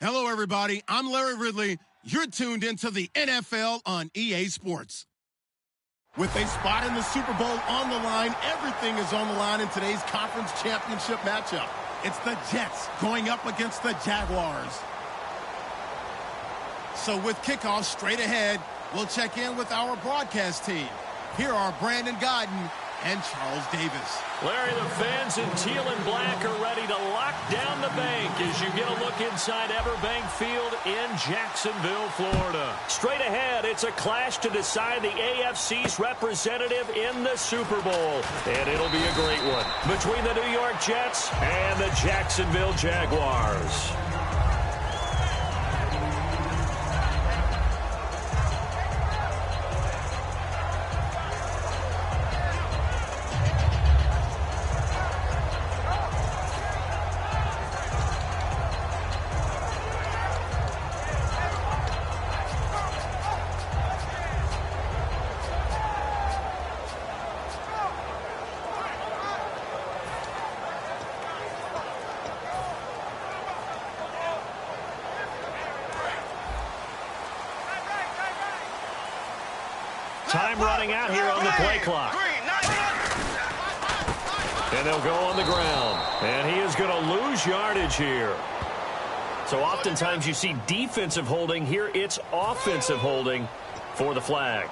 Hello, everybody. I'm Larry Ridley. You're tuned into the NFL on EA Sports. With a spot in the Super Bowl on the line, everything is on the line in today's conference championship matchup. It's the Jets going up against the Jaguars. So with kickoff straight ahead, we'll check in with our broadcast team. Here are Brandon Godden and Charles Davis. Larry, the fans in teal and black are ready to lock down the bank as you get a look inside Everbank Field in Jacksonville, Florida. Straight ahead, it's a clash to decide the AFC's representative in the Super Bowl. And it'll be a great one between the New York Jets and the Jacksonville Jaguars. Time running out here on the play clock. And they'll go on the ground. And he is going to lose yardage here. So oftentimes you see defensive holding. Here it's offensive holding for the flag.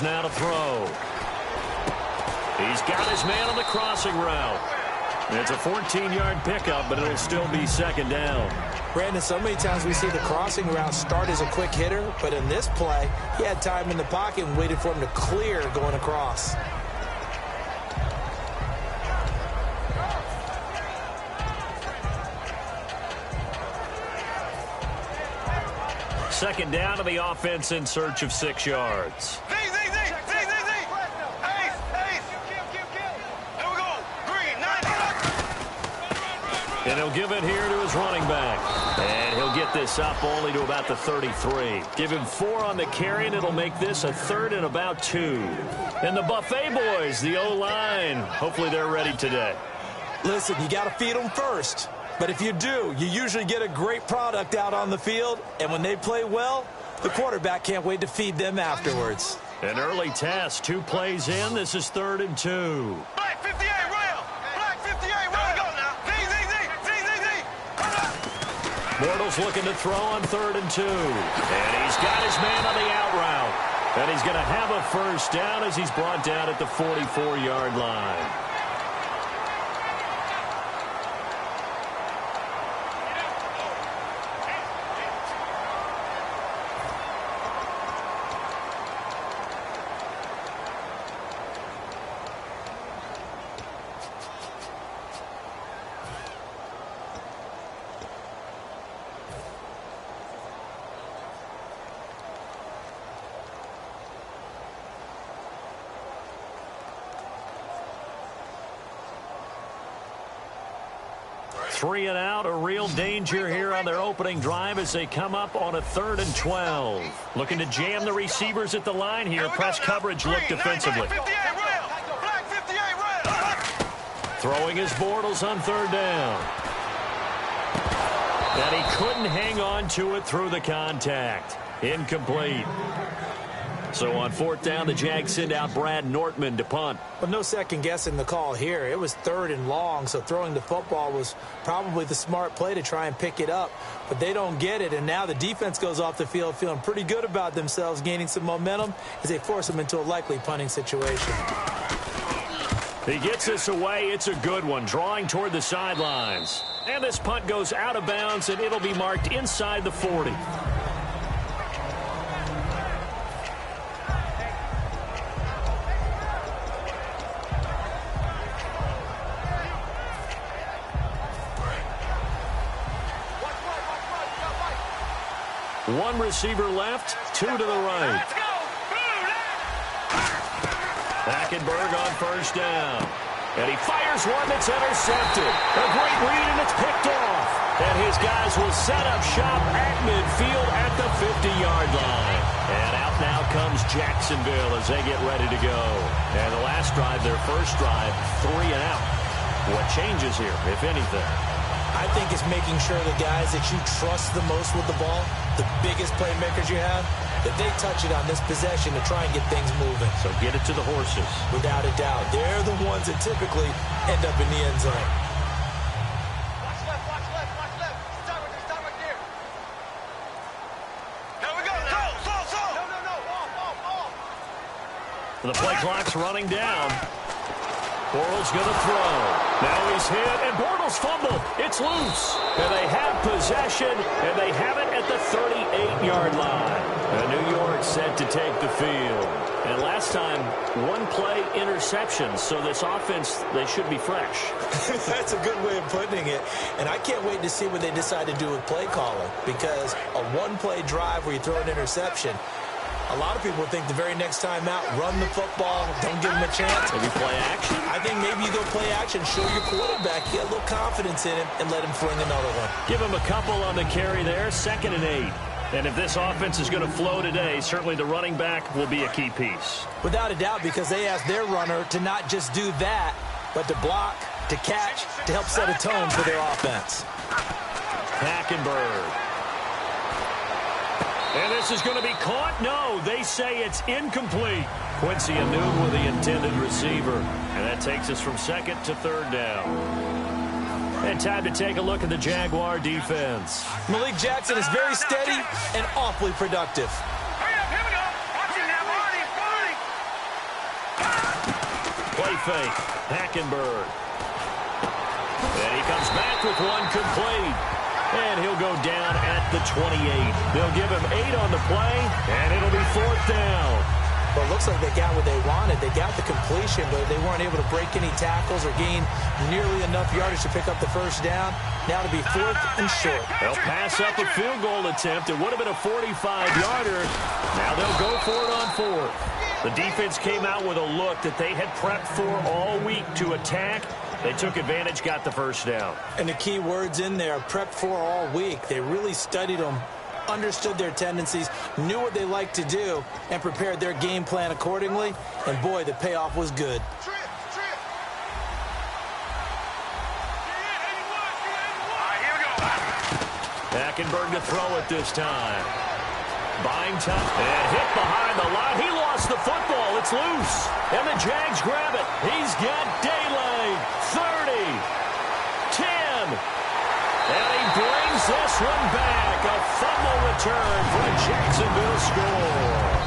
Now to throw. He's got his man on the crossing route. It's a 14-yard pickup, but it'll still be second down. Brandon, so many times we see the crossing route start as a quick hitter, but in this play, he had time in the pocket and waited for him to clear going across. Second down to the offense in search of 6 yards. And he'll give it here to his running back. And he'll get this up only to about the 33. Give him 4 on the carry, and it'll make this a 3rd and about 2. And the Buffet boys, the O-line, hopefully they're ready today. Listen, you got to feed them first. But if you do, you usually get a great product out on the field. And when they play well, the quarterback can't wait to feed them afterwards. An early test, 2 plays in. This is 3rd and 2. Black 58, rail. Black 58, where we go now? Bortles looking to throw on 3rd and 2. And he's got his man on the out route. And he's going to have a first down as he's brought down at the 44-yard line. Three and out, a real danger here on their opening drive as they come up on a 3rd and 12. Looking to jam the receivers at the line here. Press coverage look defensively. Throwing his Bortles on 3rd down. And he couldn't hang on to it through the contact. Incomplete. So on 4th down, the Jags send out Brad Nortman to punt. But no second guessing the call here. It was 3rd and long, so throwing the football was probably the smart play to try and pick it up. But they don't get it, and now the defense goes off the field feeling pretty good about themselves, gaining some momentum as they force them into a likely punting situation. He gets this away. It's a good one, drawing toward the sidelines. And this punt goes out of bounds, and it'll be marked inside the 40. One receiver left, 2 to the right. Hackenberg on first down. And he fires one that's intercepted. A great read, and it's picked off. And his guys will set up shop at midfield at the 50-yard line. And out now comes Jacksonville as they get ready to go. And the last drive, their first drive, 3 and out. What changes here, if anything? I think it's making sure the guys that you trust the most with the ball, the biggest playmakers you have, that they touch it on this possession to try and get things moving. So get it to the horses. Without a doubt. They're the ones that typically end up in the end zone. Watch left, watch left, watch left. Stop right there. Here we go now. No. Off. The play clock's running down. Bortles going to throw. Now he's hit, and Bortles fumble. It's loose. And they have possession, and they have it at the 38-yard line. And New York set to take the field. And last time, one play interception. So this offense, they should be fresh. That's a good way of putting it. And I can't wait to see what they decide to do with play calling. Because a one-play drive where you throw an interception, a lot of people think the very next time out, run the football, don't give them a chance. Maybe play action? I think maybe you go play action, show your quarterback, get a little confidence in him, and let him fling another one. Give him a couple on the carry there, 2nd and 8. And if this offense is going to flow today, certainly the running back will be a key piece. Without a doubt, because they asked their runner to not just do that, but to block, to catch, to help set a tone for their offense. Hackenberg. And this is going to be caught? No, they say it's incomplete. Quincy Anoon with the intended receiver. And that takes us from 2nd to 3rd down. And time to take a look at the Jaguar defense. Malik Jackson is very steady and awfully productive. Hurry up, here we go. Watch it now, Barney. Play fake. Hackenberg. And he comes back with one complete. And he'll go down at the 28. They'll give him 8 on the play, and it'll be 4th down. Well, it looks like they got what they wanted. They got the completion, but they weren't able to break any tackles or gain nearly enough yardage to pick up the first down. Now to be 4th and short. They'll pass up a field goal attempt. It would have been a 45-yarder. Now they'll go for it on 4th. The defense came out with a look that they had prepped for all week to attack. They took advantage, got the first down. And the key words in there, prepped for all week. They really studied them, understood their tendencies, knew what they liked to do, and prepared their game plan accordingly. And, boy, the payoff was good. Trip. All right, here we go. Hackenberg to throw it this time. Buying time and hit behind the line. He lost the football. It's loose. And the Jags grab it. He's got daylight. 30. 10. And he brings this one back. A fumble return for a Jacksonville score.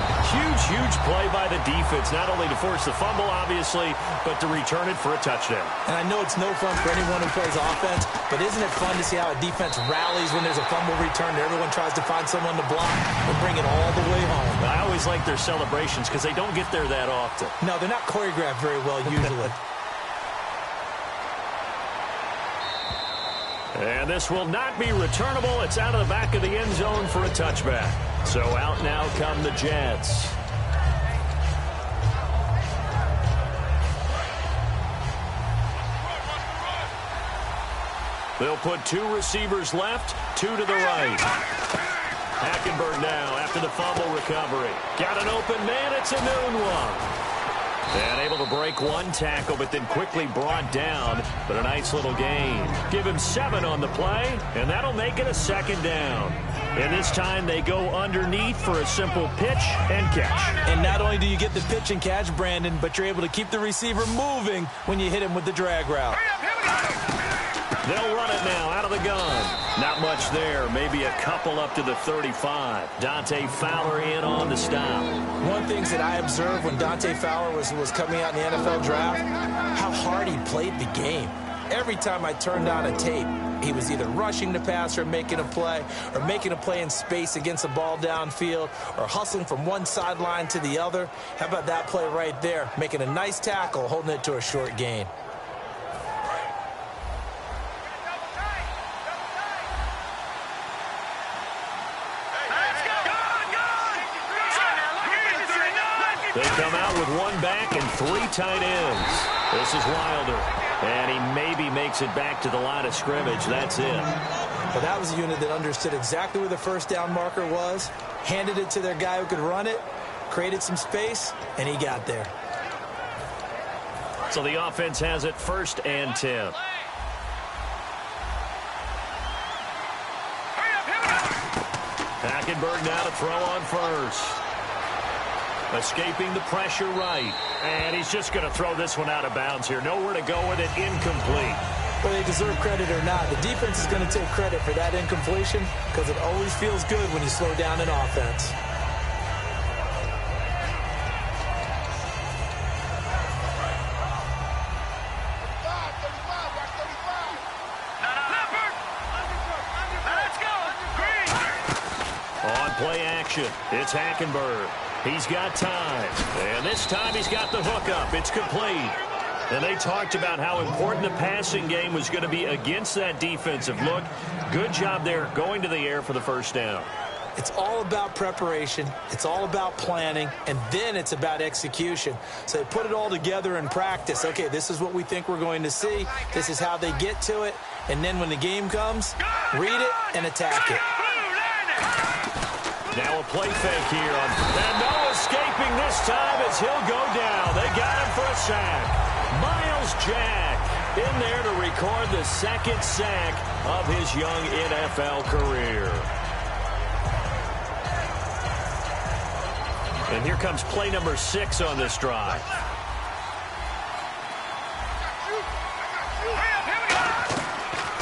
Huge play by the defense, not only to force the fumble, obviously, but to return it for a touchdown. And I know it's no fun for anyone who plays offense, but isn't it fun to see how a defense rallies when there's a fumble return and everyone tries to find someone to block and bring it all the way home? I always like their celebrations because they don't get there that often. No, they're not choreographed very well usually. And this will not be returnable. It's out of the back of the end zone for a touchback. So out now come the Jets. They'll put 2 receivers left, 2 to the right. Hackenberg now after the fumble recovery. Got an open man. It's a noon one. And able to break one tackle, but then quickly brought down. But a nice little gain. Give him 7 on the play, and that'll make it a 2nd down. And this time they go underneath for a simple pitch and catch. And not only do you get the pitch and catch, Brandon, but you're able to keep the receiver moving when you hit him with the drag route. Hurry up, here we go. They'll run it now out of the gun. Not much there. Maybe a couple up to the 35. Dante Fowler in on the stop. One of the things that I observed when Dante Fowler was coming out in the NFL draft, how hard he played the game. Every time I turned on a tape, he was either rushing the passer, making a play, or making a play in space against a ball downfield, or hustling from one sideline to the other. How about that play right there? Making a nice tackle, holding it to a short gain. They come out with one back and 3 tight ends. This is Wilder, and he maybe makes it back to the line of scrimmage. That's it. Well, that was a unit that understood exactly where the first down marker was, handed it to their guy who could run it, created some space, and he got there. So the offense has it 1st and 10. Hackenberg now to throw on first. Escaping the pressure right. And he's just going to throw this one out of bounds here. Nowhere to go with it. Incomplete. Whether they deserve credit or not, the defense is going to take credit for that incompletion because it always feels good when you slow down an offense. Play action. It's Hackenberg. He's got time. And this time he's got the hookup. It's complete. And they talked about how important the passing game was going to be against that defensive look. Good job there going to the air for the first down. It's all about preparation. It's all about planning. And then it's about execution. So they put it all together in practice. Okay, this is what we think we're going to see. This is how they get to it. And then when the game comes, read it and attack it. Now a play fake here. And no escaping this time as he'll go down. They got him for a sack. Miles Jack in there to record the 2nd sack of his young NFL career. And here comes play number 6 on this drive.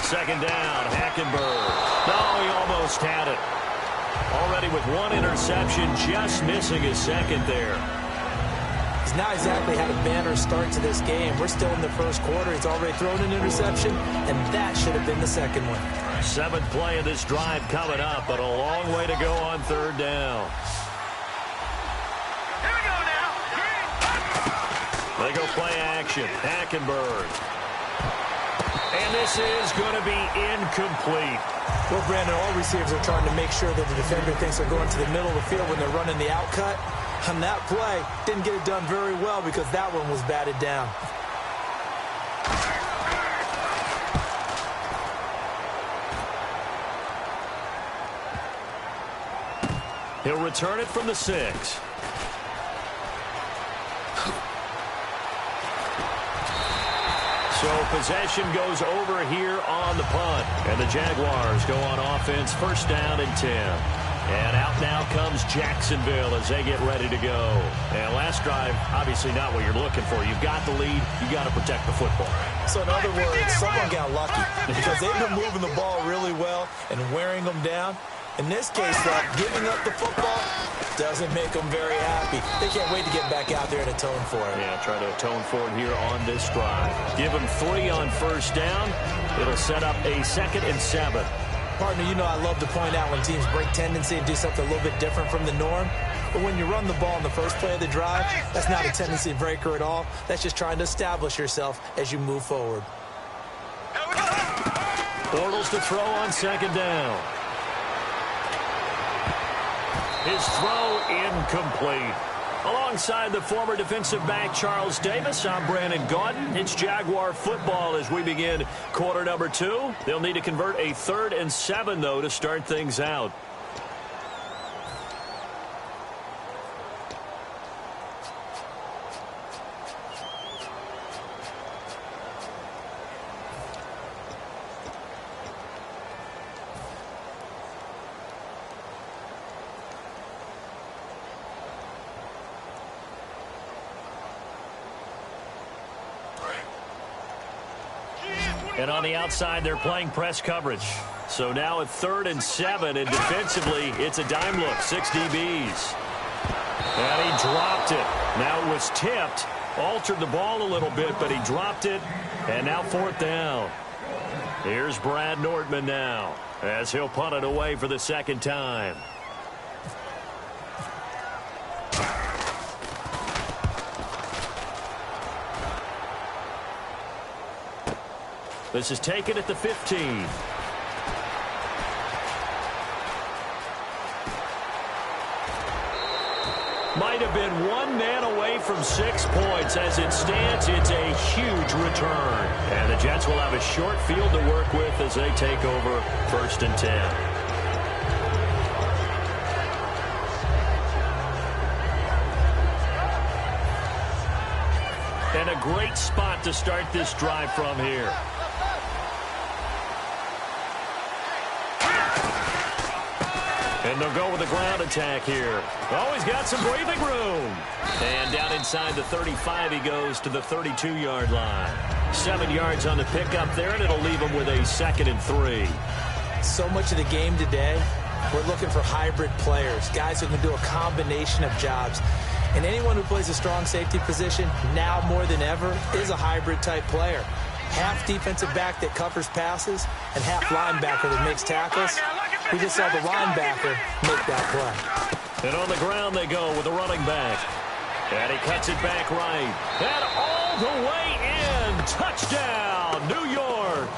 Second down, Hackenberg. No, he almost had it. Already with 1 interception, just missing his 2nd there. He's not exactly had a banner start to this game. We're still in the first quarter. He's already thrown an interception, and that should have been the 2nd one. 7th play of this drive coming up, but a long way to go on 3rd down. Here we go now. They go play action. Hackenberg. And this is going to be incomplete. Well, Brandon, all receivers are trying to make sure that the defender thinks they're going to the middle of the field when they're running the out cut. On that play, didn't get it done very well because that one was batted down. He'll return it from the 6. So possession goes over here on the punt. And the Jaguars go on offense, 1st down and 10. And out now comes Jacksonville as they get ready to go. And last drive, obviously not what you're looking for. You've got the lead. You've got to protect the football. So in other words, someone got lucky because they've been moving the ball really well and wearing them down. In this case, though, giving up the football doesn't make them very happy. They can't wait to get back out there and atone for it. Yeah, try to atone for it here on this drive. Give them 3 on 1st down. It'll set up a 2nd and 7. Partner, you know I love to point out when teams break tendency and do something a little bit different from the norm. But when you run the ball in the first play of the drive, that's not a tendency breaker at all. That's just trying to establish yourself as you move forward. Bortles to throw on 2nd down. His throw incomplete. Alongside the former defensive back Charles Davis, I'm Brandon Gaudin. It's Jaguar football as we begin quarter number 2. They'll need to convert a 3rd and 7, though, to start things out. And on the outside, they're playing press coverage. So now at 3rd and 7, and defensively, it's a dime look, 6 DBs. And he dropped it. Now it was tipped, altered the ball a little bit, but he dropped it, and now 4th down. Here's Brad Nordman now, as he'll punt it away for the 2nd time. This is taken at the 15. Might have been one man away from 6 points. As it stands, it's a huge return. And the Jets will have a short field to work with as they take over 1st and 10. And a great spot to start this drive from here. And they'll go with a ground attack here. Oh, he's got some breathing room. And down inside the 35, he goes to the 32-yard line. 7 yards on the pickup there, and it'll leave him with a 2nd and 3. So much of the game today, we're looking for hybrid players, guys who can do a combination of jobs. And anyone who plays a strong safety position, now more than ever, is a hybrid-type player. Half defensive back that covers passes and half linebacker that makes tackles. We just saw the linebacker make that play. And on the ground they go with a running back. And he cuts it back right. And all the way in. Touchdown, New York.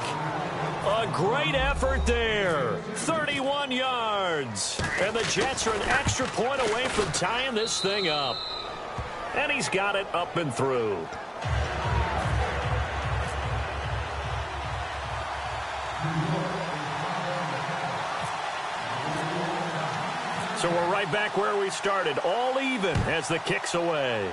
A great effort there. 31 yards. And the Jets are an extra point away from tying this thing up. And he's got it up and through. So we're right back where we started, all even as the kick's away.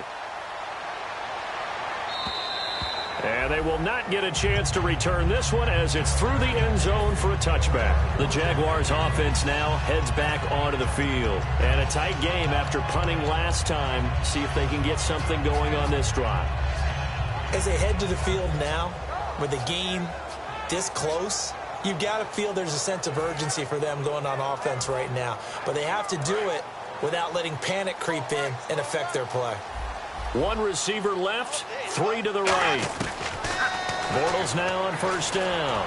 And they will not get a chance to return this one as it's through the end zone for a touchback. The Jaguars offense now heads back onto the field. And a tight game after punting last time. See if they can get something going on this drive. As they head to the field now, with the game this close, you've got to feel there's a sense of urgency for them going on offense right now. But they have to do it without letting panic creep in and affect their play. 1 receiver left, 3 to the right. Bortles now on 1st down.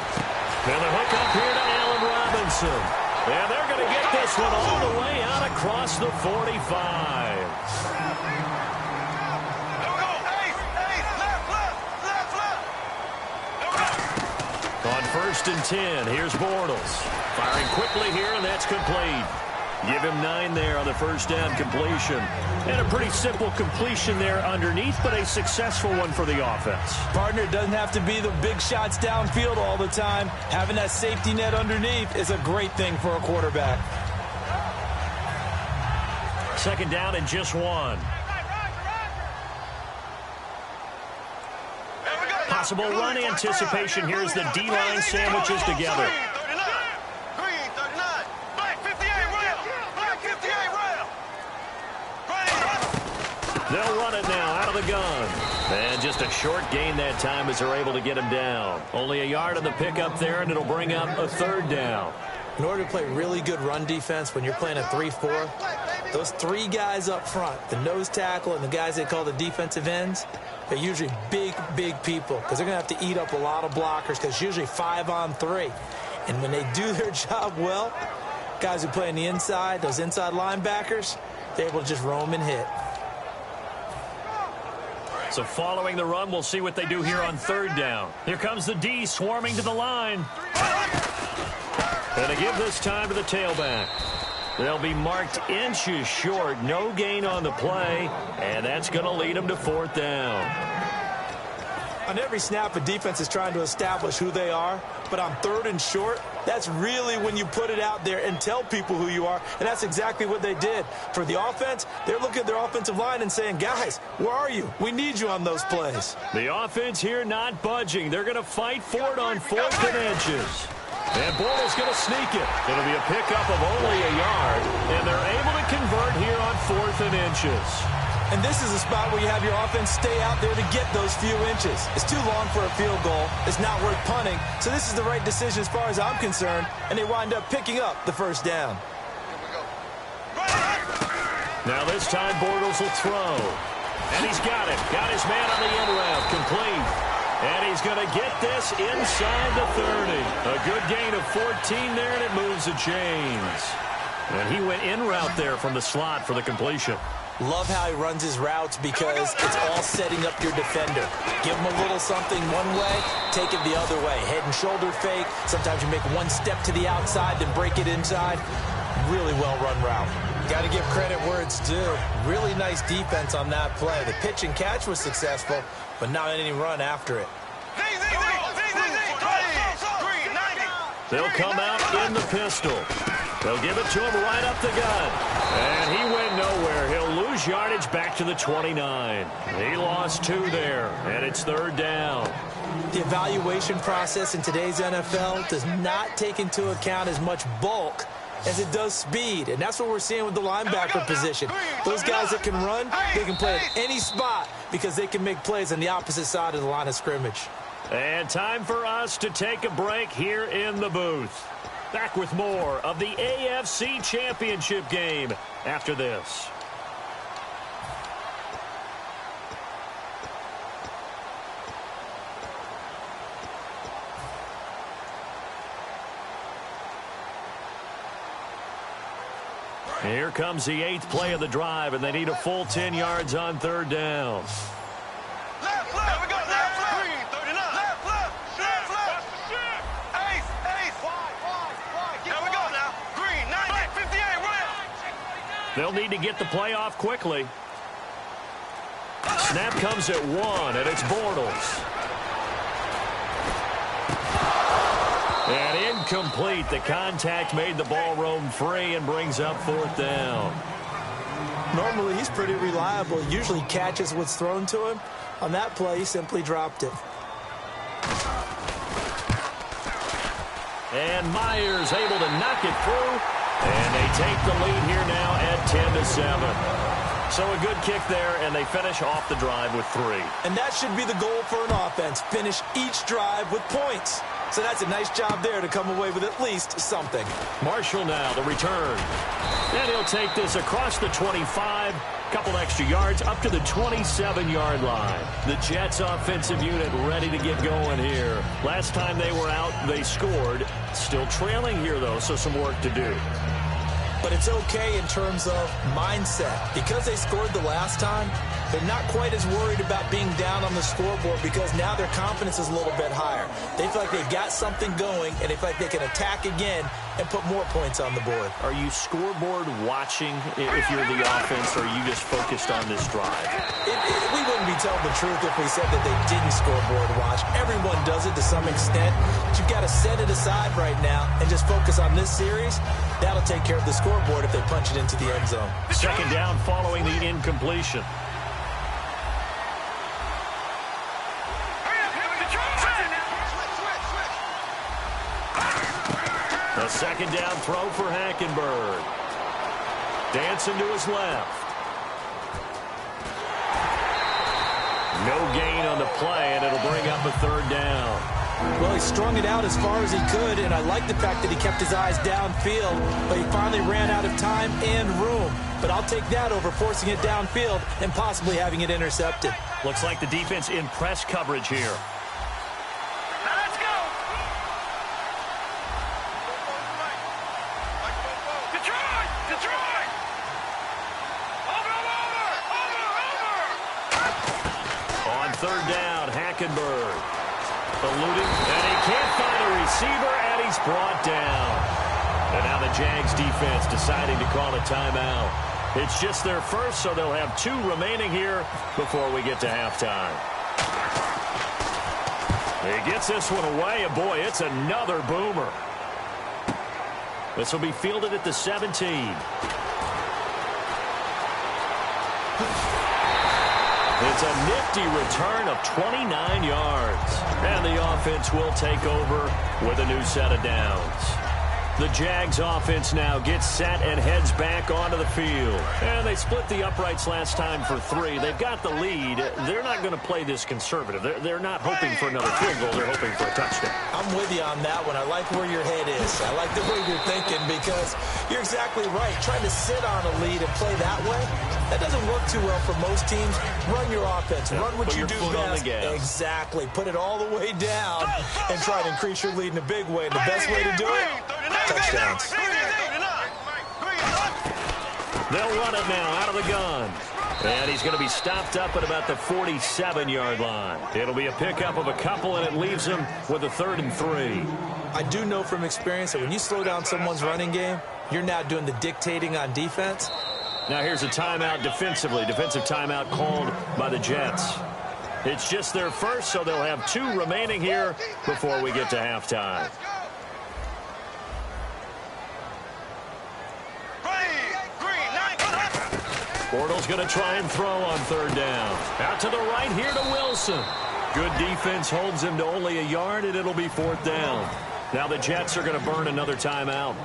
And the hook up here to Allen Robinson. And they're going to get this one all the way out across the 45. On 1st and 10, here's Bortles. Firing quickly here, and that's complete. Give him 9 there on the 1st down completion. And a pretty simple completion there underneath, but a successful one for the offense. Partner, it doesn't have to be the big shots downfield all the time. Having that safety net underneath is a great thing for a quarterback. 2nd down and just 1. Possible run anticipation. Here's the D-line sandwiches together. They'll run it now out of the gun. And just a short gain that time as they're able to get him down. Only a yard on the pickup there, and it'll bring up a 3rd down. In order to play really good run defense when you're playing a 3-4, those 3 guys up front, the nose tackle and the guys they call the defensive ends, they're usually big, big people because they're going to have to eat up a lot of blockers because it's usually 5 on 3. And when they do their job well, guys who play on the inside, those inside linebackers, they're able to just roam and hit. So following the run, we'll see what they do here on 3rd down. Here comes the D swarming to the line. And they give this time to the tailback. They'll be marked inches short. No gain on the play. And that's going to lead them to 4th down. On every snap, a defense is trying to establish who they are. But on 3rd and short, that's really when you put it out there and tell people who you are. And that's exactly what they did. For the offense, they're looking at their offensive line and saying, guys, where are you? We need you on those plays. The offense here not budging. They're going to fight for it on 4th and inches. And Bortles going to sneak it. It'll be a pickup of only a yard. And they're able to convert here on 4th and inches. And this is a spot where you have your offense stay out there to get those few inches. It's too long for a field goal. It's not worth punting. So this is the right decision as far as I'm concerned. And they wind up picking up the 1st down. Now this time Bortles will throw. And he's got it. Got his man on the in route. Complete. And he's going to get this inside the 30. A good gain of 14 there, and it moves the chains. And he went in route there from the slot for the completion. Love how he runs his routes because it's all setting up your defender. Give him a little something one way, take it the other way. Head and shoulder fake. Sometimes you make one step to the outside, then break it inside. Really well-run route. Got to give credit where it's due. Really nice defense on that play. The pitch and catch was successful, but not any run after it. They'll come out in the pistol. They'll give it to him right up the gut. And he went nowhere. He'll lose yardage back to the 29. He lost 2 there, and it's 3rd down. The evaluation process in today's NFL does not take into account as much bulk as it does speed, and that's what we're seeing with the linebacker position. Those guys that can run, they can play at any spot because they can make plays on the opposite side of the line of scrimmage. And time for us to take a break here in the booth. Back with more of the AFC Championship game after this. Here comes the 8th play of the drive, and they need a full 10 yards on 3rd down. Left, left, we go, left, left. 39. Left, left, left, left. Ace, ace. Wide. There we go now. Green, 90, 58, right. They'll need to get the play off quickly. Snap comes at 1, and it's Bortles. And incomplete. The contact made the ball roam free and brings up 4th down. Normally, he's pretty reliable. Usually catches what's thrown to him. On that play, he simply dropped it. And Myers able to knock it through. And they take the lead here now at 10-7. So a good kick there, and they finish off the drive with 3. And that should be the goal for an offense. Finish each drive with points. So that's a nice job there to come away with at least something. Marshall now, the return. And he'll take this across the 25, couple extra yards up to the 27-yard line. The Jets offensive unit ready to get going here. Last time they were out, they scored. Still trailing here, though, so some work to do. But it's okay in terms of mindset. Because they scored the last time, they're not quite as worried about being down on the scoreboard because now their confidence is a little bit higher. They feel like they've got something going, and they feel like they can attack again and put more points on the board. Are you scoreboard watching if you're the offense, or are you just focused on this drive? We wouldn't be telling the truth if we said that they didn't scoreboard watch. Everyone does it to some extent. But you've got to set it aside right now and just focus on this series. That'll take care of the scoreboard if they punch it into the end zone. 2nd down following the incompletion. A 2nd down throw for Hackenberg. Dancing to his left. No gain on the play, and it'll bring up a 3rd down. Well, he strung it out as far as he could, and I like the fact that he kept his eyes downfield, but he finally ran out of time and room. But I'll take that over forcing it downfield and possibly having it intercepted. Looks like the defense in press coverage here. Let's go. Detroit. Over. On 3rd down, Hackenberg. Eluding, and he can't find a receiver, and he's brought down. And now the Jags defense deciding to call a timeout. It's just their first, so they'll have 2 remaining here before we get to halftime. He gets this one away, and boy, it's another boomer. This will be fielded at the 17. It's a nifty return of 29 yards. And the offense will take over with a new set of downs. The Jags offense now gets set and heads back onto the field. And they split the uprights last time for 3. They've got the lead. They're not going to play this conservative. They're not hoping for another field goal. They're hoping for a touchdown. I'm with you on that one. I like where your head is. I like the way you're thinking because you're exactly right. Trying to sit on a lead and play that way, that doesn't work too well for most teams. Run your offense. Run what you do best. Exactly. Put it all the way down and try to increase your lead in a big way. And the best way to do it, touchdowns. They'll run it now out of the gun. And he's going to be stopped up at about the 47-yard line. It'll be a pickup of a couple, and it leaves him with a 3rd and 3. I do know from experience that when you slow down someone's running game, you're now doing the dictating on defense. Now here's a timeout defensively. Defensive timeout called by the Jets. It's just their first, so they'll have 2 remaining here before we get to halftime. Bortles going to try and throw on 3rd down. Out to the right here to Wilson. Good defense holds him to only a yard, and it'll be 4th down. Now the Jets are going to burn another timeout.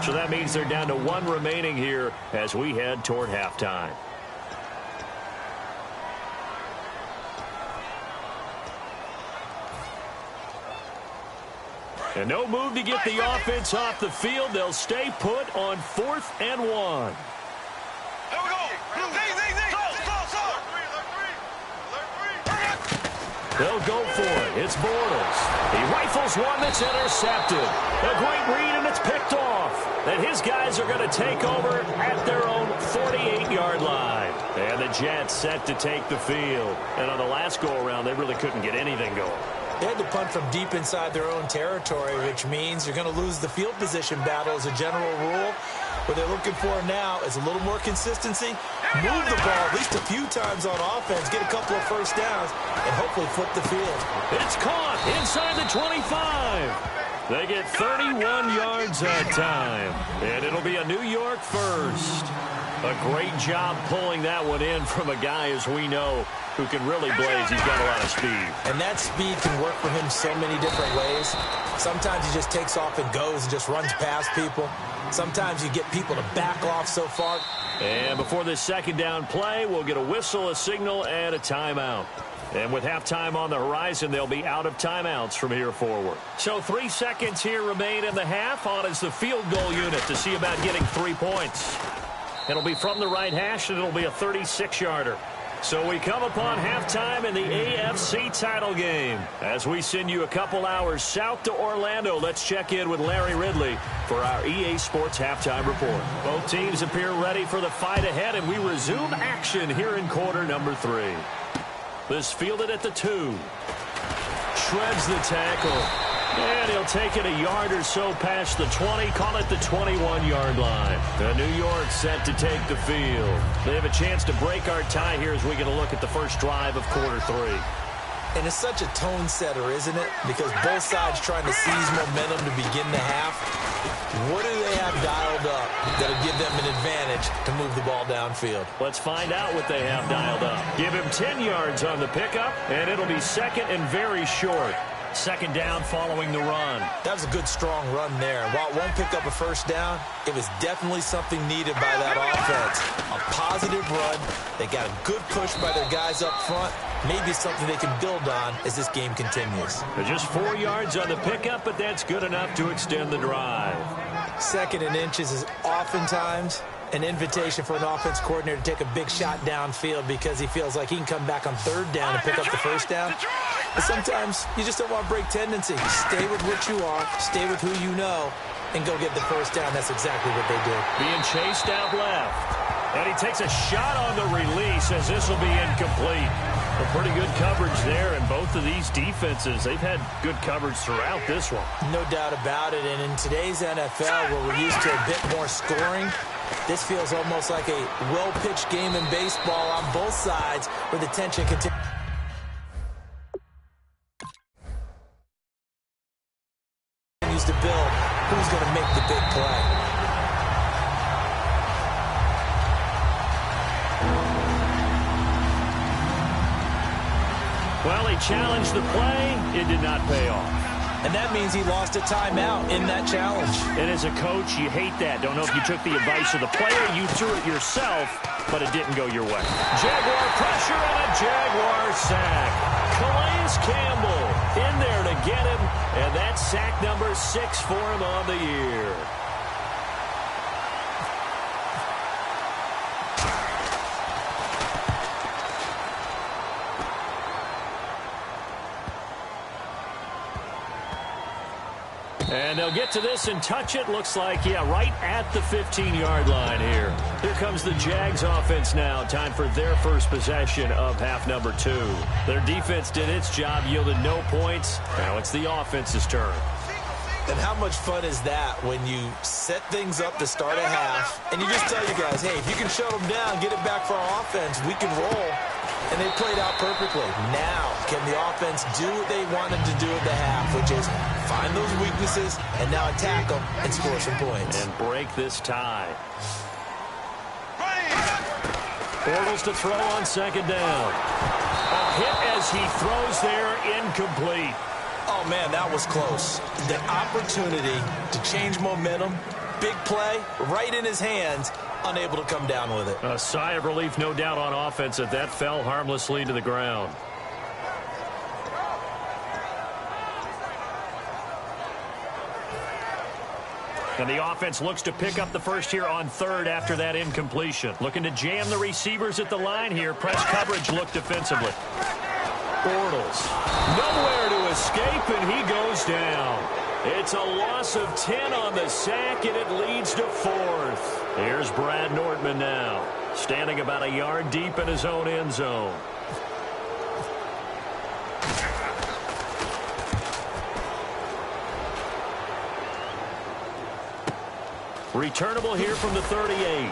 So that means they're down to 1 remaining here as we head toward halftime. And no move to get the offense off the field. They'll stay put on 4th and 1. Here we go. They'll go for it. It's Bortles. He rifles one that's intercepted. A great read, and it's picked off. And his guys are going to take over at their own 48-yard line. And the Jets set to take the field. And on the last go-around, they really couldn't get anything going. They had to punt from deep inside their own territory, which means you're going to lose the field position battle as a general rule. What they're looking for now is a little more consistency, move the ball at least a few times on offense, get a couple of first downs, and hopefully flip the field. It's caught inside the 25. They get 31 yards that time, and it'll be a New York first. A great job pulling that one in from a guy, as we know, who can really blaze. He's got a lot of speed. And that speed can work for him so many different ways. Sometimes he just takes off and goes and just runs past people. Sometimes you get people to back off so far. And before this 2nd down play, we'll get a whistle, a signal, and a timeout. And with halftime on the horizon, they'll be out of timeouts from here forward. So 3 seconds here remain in the half. On is the field goal unit to see about getting 3 points. It'll be from the right hash, and it'll be a 36-yarder. So we come upon halftime in the AFC title game. As we send you a couple hours south to Orlando, let's check in with Larry Ridley for our EA Sports Halftime Report. Both teams appear ready for the fight ahead, and we resume action here in quarter number 3. This fielded at the 2. Shreds the tackle. And he'll take it a yard or so past the 20, call it the 21-yard line. The New York set to take the field. They have a chance to break our tie here as we get a look at the first drive of quarter 3. And it's such a tone setter, isn't it? Because both sides trying to seize momentum to begin the half. What do they have dialed up that'll give them an advantage to move the ball downfield? Let's find out what they have dialed up. Give him 10 yards on the pickup, and it'll be 2nd and very short. 2nd down following the run. That was a good, strong run there. While it won't pick up a first down, it was definitely something needed by that offense. A positive run. They got a good push by their guys up front. Maybe something they can build on as this game continues. Just 4 yards on the pickup, but that's good enough to extend the drive. 2nd and inches is oftentimes an invitation for an offense coordinator to take a big shot downfield because he feels like he can come back on 3rd down and pick up the first down. But sometimes you just don't want to break tendency. Stay with what you are, stay with who you know, and go get the first down. That's exactly what they did. Being chased out left. And he takes a shot on the release as this will be incomplete. A pretty good coverage there, and both of these defenses, they've had good coverage throughout this one. No doubt about it, and in today's NFL, where we're used to a bit more scoring, this feels almost like a well-pitched game in baseball on both sides where the tension continues to build. Who's going to make the big play? Well, he challenged the play. It did not pay off. And that means he lost a timeout in that challenge. And as a coach, you hate that. Don't know if you took the advice of the player, you threw it yourself, but it didn't go your way. Jaguar pressure and a Jaguar sack. Calais Campbell in there to get him, and that's sack number 6 for him on the year. And they'll get to this and touch it. Looks like, yeah, right at the 15-yard line here. Here comes the Jags offense now. Time for their first possession of half number 2. Their defense did its job, yielded no points. Now it's the offense's turn. And how much fun is that when you set things up to start a half, and you just tell you guys, hey, if you can shut them down, get it back for our offense, we can roll. And they played out perfectly. Now, can the offense do what they wanted to do at the half, which is find those weaknesses and now attack them and score some points. And break this tie. Bortles to throw on second down. A hit as he throws there, incomplete. Oh, man, that was close. The opportunity to change momentum, big play, right in his hands, unable to come down with it. A sigh of relief, no doubt, on offense that fell harmlessly to the ground. And the offense looks to pick up the first here on third after that incompletion. Looking to jam the receivers at the line here. Press coverage look defensively. Bortles. Nowhere to escape, and he goes down. It's a loss of 10 on the sack, and it leads to fourth. Here's Brad Nordman now, standing about a yard deep in his own end zone. Returnable here from the 38.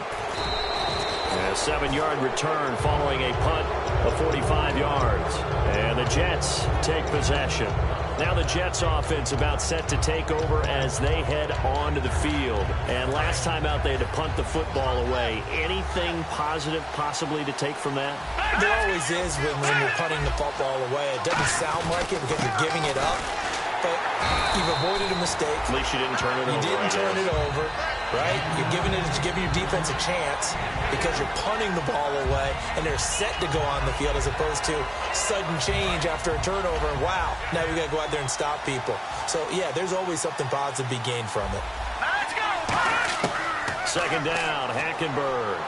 A 7-yard return following a punt of 45 yards. And the Jets take possession. Now the Jets offense about set to take over as they head onto the field. And last time out they had to punt the football away. Anything positive possibly to take from that? There always is when you're punting the football away. It doesn't sound like it because you're giving it up. But you've avoided a mistake. At least you didn't turn it over. You didn't turn it over, right? You're giving your defense a chance because you're punting the ball away, and they're set to go on the field as opposed to sudden change after a turnover. And wow, now we got to go out there and stop people. So, yeah, there's always something positive to be gained from it. Let's go! Second down, Hackenberg.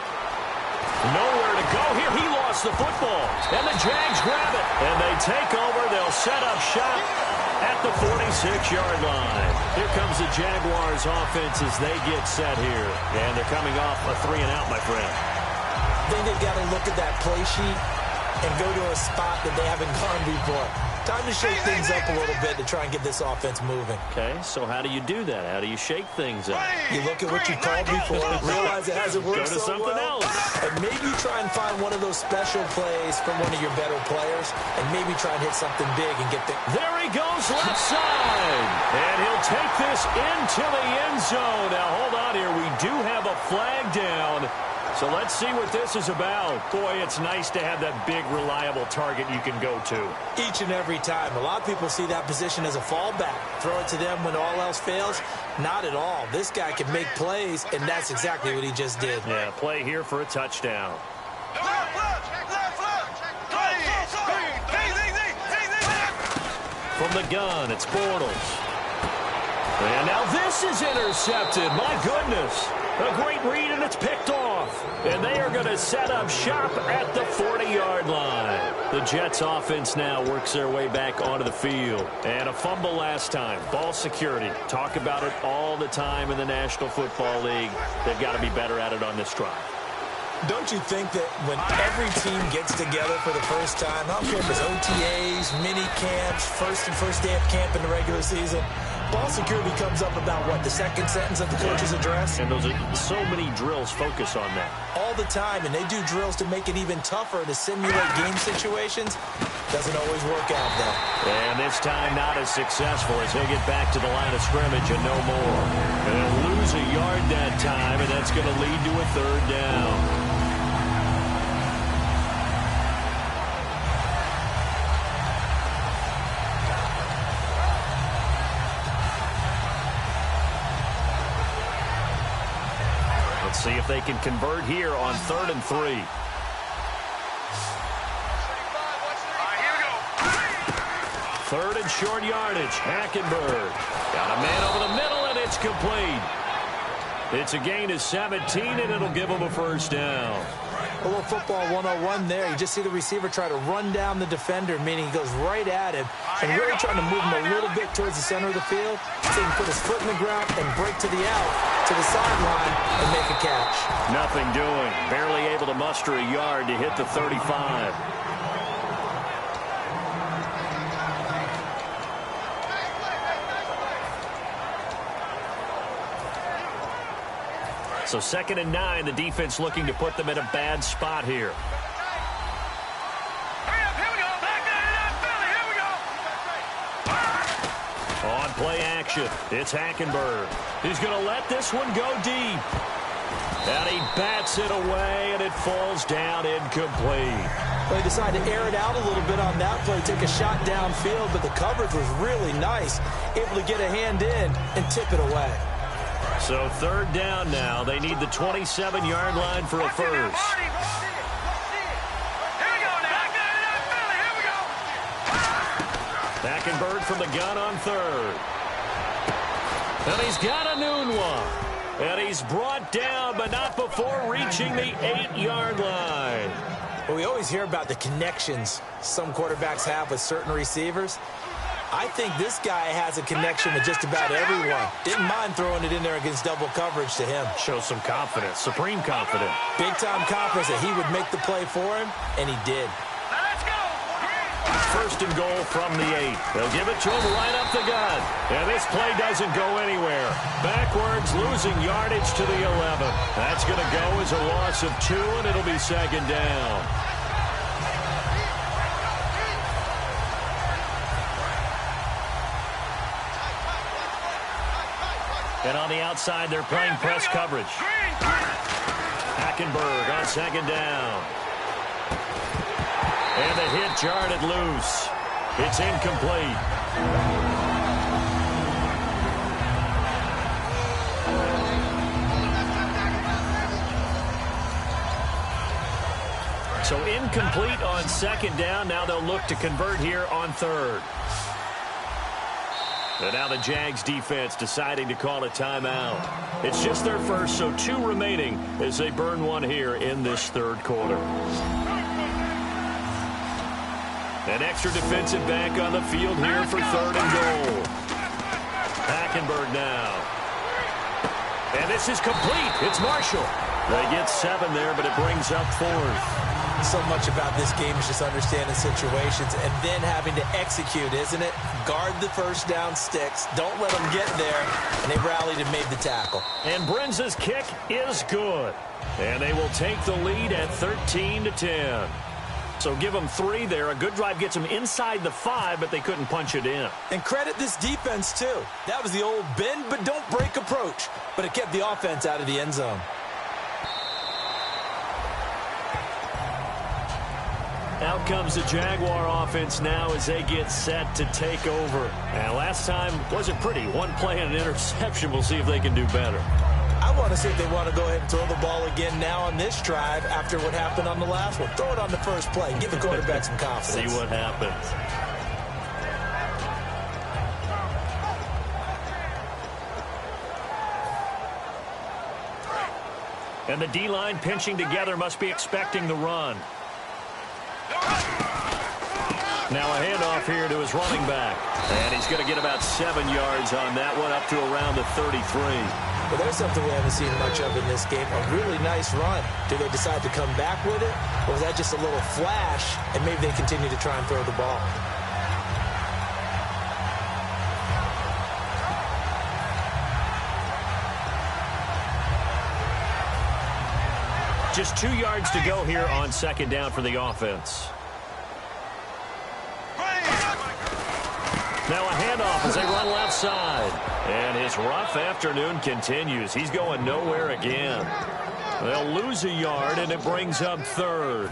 Nowhere to go here. He lost the football. And the Jags grab it. And they take over. They'll set up shop at the 46-yard line. Here comes the Jaguars offense as they get set here. And they're coming off a 3-and-out, my friend. I think they've got to look at that play sheet and go to a spot that they haven't gone before. Time to shake things up a little bit to try and get this offense moving. Okay, so how do you do that? How do you shake things up? You look at what you called before, realize it hasn't worked Go to something else. and maybe try and find one of those special plays from one of your better players, and maybe try and hit something big and get the... There he goes, left side. And he'll take this into the end zone. Now, hold on here. We do have a flag down. So let's see what this is about. Boy, it's nice to have that big, reliable target you can go to. Each and every time. A lot of people see that position as a fallback. Throw it to them when all else fails. Not at all. This guy can make plays, and that's exactly what he just did. Yeah, play here for a touchdown. From the gun, it's Bortles. And now this is intercepted. My goodness. A great read, and it's picked off. And they are going to set up shop at the 40-yard line. The Jets offense now works their way back onto the field. And a fumble last time. Ball security. Talk about it all the time in the National Football League. They've got to be better at it on this drive. Don't you think that when every team gets together for the first time, I don't care if it's OTAs, mini camps, first day of camp in the regular season, ball security comes up about, what, the second sentence of the coach's address? And those are so many drills focus on that. All the time, and they do drills to make it even tougher to simulate game situations. Doesn't always work out, though. And this time not as successful as they get back to the line of scrimmage and no more. And they'll lose a yard that time, and that's going to lead to a third down. See if they can convert here on 3rd and 3. Third and short yardage. Hackenberg got a man over the middle, and it's complete. It's a gain of 17, and it'll give them a first down. A little football 101 there. You just see the receiver try to run down the defender, meaning he goes right at him, and really trying to move him a little bit towards the center of the field so he can put his foot in the ground and break to the out, to the sideline, and make a catch. Nothing doing. Barely able to muster a yard to hit the 35. So 2nd and 9, the defense looking to put them in a bad spot here. On play action, it's Hackenberg. He's going to let this one go deep. And he bats it away, and it falls down incomplete. They decided to air it out a little bit on that play, take a shot downfield, but the coverage was really nice, able to get a hand in and tip it away. So 3rd down now. They need the 27-yard line for a first. Hackenberg from the gun on 3rd. And he's got a noon one. And he's brought down, but not before reaching the 8-yard line. Well, we always hear about the connections some quarterbacks have with certain receivers. I think this guy has a connection with just about everyone. Didn't mind throwing it in there against double coverage to him. Shows some confidence, supreme confidence. Big-time confidence that he would make the play for him, and he did. 1st and goal from the 8. They'll give it to him right up the gut. And this play doesn't go anywhere. Backwards, losing yardage to the 11. That's going to go as a loss of 2, and it'll be 2nd down. And on the outside, they're playing press coverage. Hackenberg on 2nd down. And the hit jarred it loose. It's incomplete. So incomplete on 2nd down. Now they'll look to convert here on 3rd. And now the Jags defense deciding to call a timeout. It's just their first, so 2 remaining as they burn one here in this 3rd quarter. An extra defensive back on the field here for 3rd and goal. Hackenberg now. And this is complete. It's Marshall. They get 7 there, but it brings up 4th. So much about this game is just understanding situations and then having to execute, isn't it? Guard the first down sticks. Don't let them get there. And they rallied and made the tackle. And Brenza's kick is good. And they will take the lead at 13-10. So give them 3 there. A good drive gets them inside the 5, but they couldn't punch it in. And credit this defense, too. That was the old bend but don't break approach. But it kept the offense out of the end zone. Out comes the Jaguar offense now as they get set to take over. And last time wasn't pretty. 1 play and an interception. We'll see if they can do better. I want to see if they want to go ahead and throw the ball again now on this drive after what happened on the last one. Throw it on the first play. Give the quarterback some confidence. See what happens. And the D-line pinching together must be expecting the run. Now a handoff here to his running back. And he's going to get about 7 yards on that one, up to around the 33. Well, there's something we haven't seen much of in this game. A really nice run. Do they decide to come back with it? Or was that just a little flash, and maybe they continue to try and throw the ball? Just 2 yards to go here on 2nd down for the offense. Now a handoff as they run left side. And his rough afternoon continues. He's going nowhere again. They'll lose a yard, and it brings up 3rd.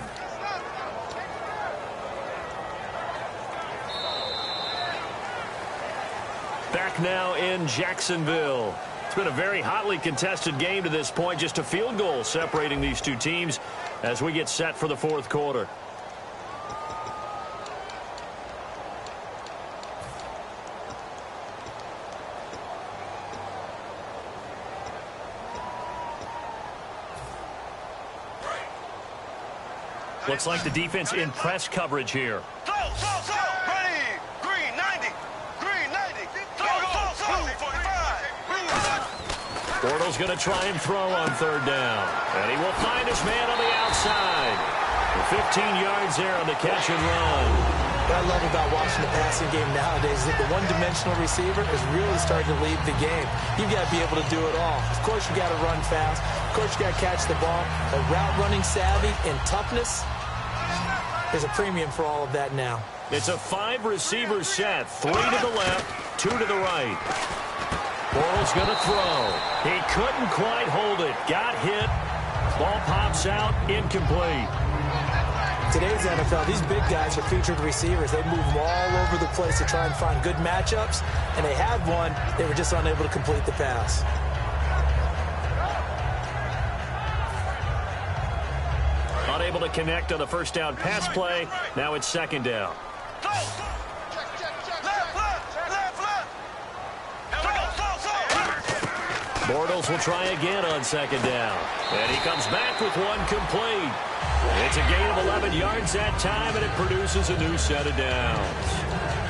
Back now in Jacksonville. It's been a very hotly contested game to this point. Just a field goal separating these 2 teams as we get set for the 4th quarter. Looks like the defense in press coverage here. Ready. Green 90. Green 90. Go. 45. Bortles going to try and throw on 3rd down. And he will find his man on the outside. 15 yards there on the catch and run. What I love about watching the passing game nowadays is that the one-dimensional receiver is really starting to lead the game. You've got to be able to do it all. Of course, you got to run fast. Of course, you got to catch the ball. But route running savvy and toughness, there's a premium for all of that now. It's a 5-receiver set. 3 to the left, 2 to the right. Bortles going to throw. He couldn't quite hold it. Got hit. Ball pops out. Incomplete. Today's NFL, these big guys are featured receivers. They move all over the place to try and find good matchups, and they had one. They were just unable to complete the pass. Unable to connect on the first down pass play. Now it's second down. Bortles will try again on second down. And he comes back with one complete. It's a gain of 11 yards that time, and it produces a new set of downs.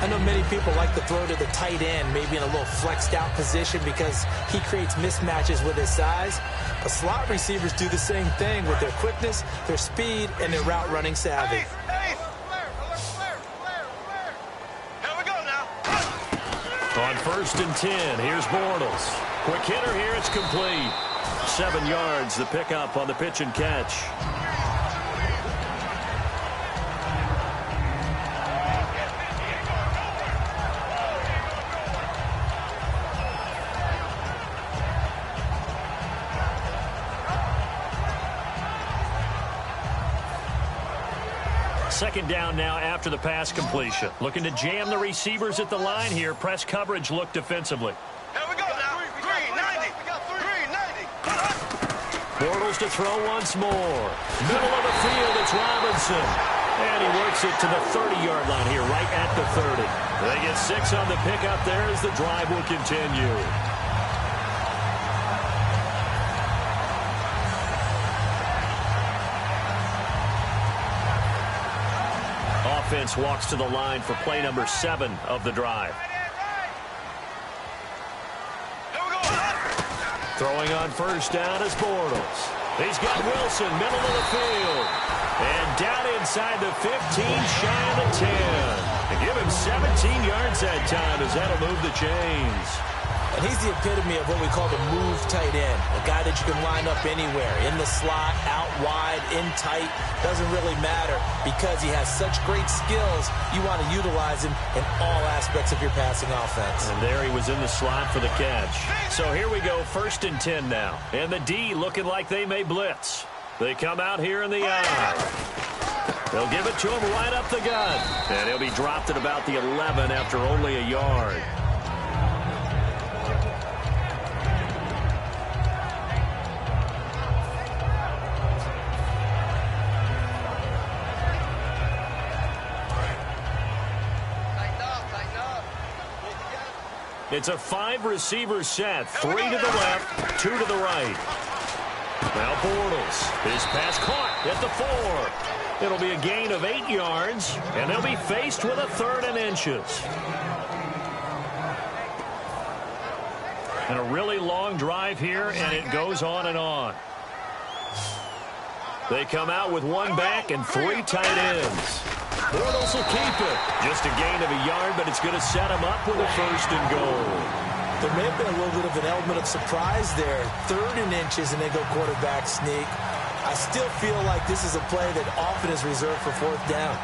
I know many people like to throw to the tight end, maybe in a little flexed out position because he creates mismatches with his size. But slot receivers do the same thing with their quickness, their speed, and their route running savvy. On 1st and 10, here's Bortles. Quick hitter here, it's complete. 7 yards, the pickup on the pitch and catch. Second down now after the pass completion. Looking to jam the receivers at the line here. Press coverage look defensively. Here we go now. Green 90. Green 90. Bortles to throw once more. Middle of the field, it's Robinson. And he works it to the 30-yard line here, right at the 30. They get 6 on the pickup there as the drive will continue. Offense walks to the line for play number 7 of the drive. Throwing on first down is Bortles. He's got Wilson, middle of the field. And down inside the 15, shy of the 10. And give him 17 yards that time as that'll move the chains. And he's the epitome of what we call the move tight end. A guy that you can line up anywhere. In the slot, out wide, in tight. Doesn't really matter because he has such great skills. You want to utilize him in all aspects of your passing offense. And there he was in the slot for the catch. So here we go, 1st and 10 now. And the D looking like they may blitz. They come out here in the eye. They'll give it to him right up the gut. And he'll be dropped at about the 11 after only a yard. It's a 5-receiver set. 3 to the left, 2 to the right. Now Bortles. His pass caught at the 4. It'll be a gain of 8 yards, and they'll be faced with a 3rd and inches. And a really long drive here, and it goes on and on. They come out with 1 back and 3 tight ends. Bortles will keep it. Just a gain of a yard, but it's going to set him up with a 1st and goal. There may have been a little bit of an element of surprise there. 3rd and inches, and they go quarterback sneak. I still feel like this is a play that often is reserved for 4th down.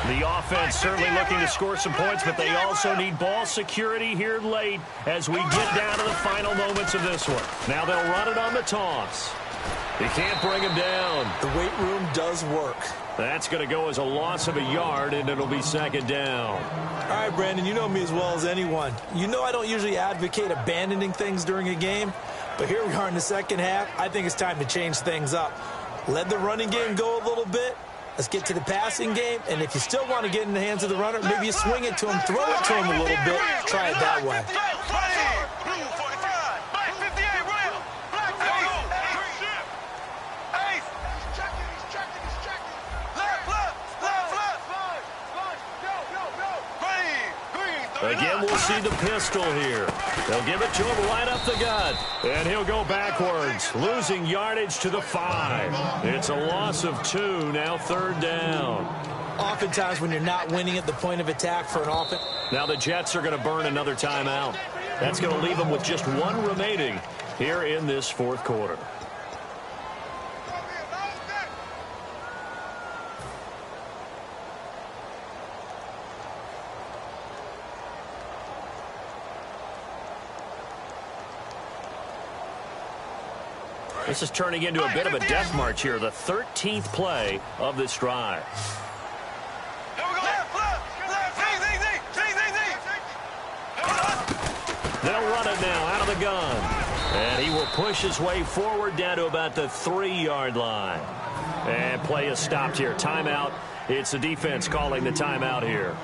The offense certainly looking to score some points, but they also need ball security here late as we get down to the final moments of this one. Now they'll run it on the toss. He can't bring him down. The weight room does work. That's going to go as a loss of a yard, and it'll be 2nd down. All right, Brandon, you know me as well as anyone. You know I don't usually advocate abandoning things during a game, but here we are in the second half. I think it's time to change things up. Let the running game go a little bit. Let's get to the passing game, and if you still want to get in the hands of the runner, maybe you swing it to him, throw it to him a little bit, try it that way. Again, we'll see the pistol here. They'll give it to him right up the gut. And he'll go backwards, losing yardage to the 5. It's a loss of 2, now 3rd down. Oftentimes when you're not winning at the point of attack for an offense. Now the Jets are going to burn another timeout. That's going to leave them with just 1 remaining here in this 4th quarter. This is turning into a bit of a death march here, the 13th play of this drive. They'll run it now out of the gun. And he will push his way forward down to about the 3-yard line. And play is stopped here. Timeout. It's the defense calling the timeout here.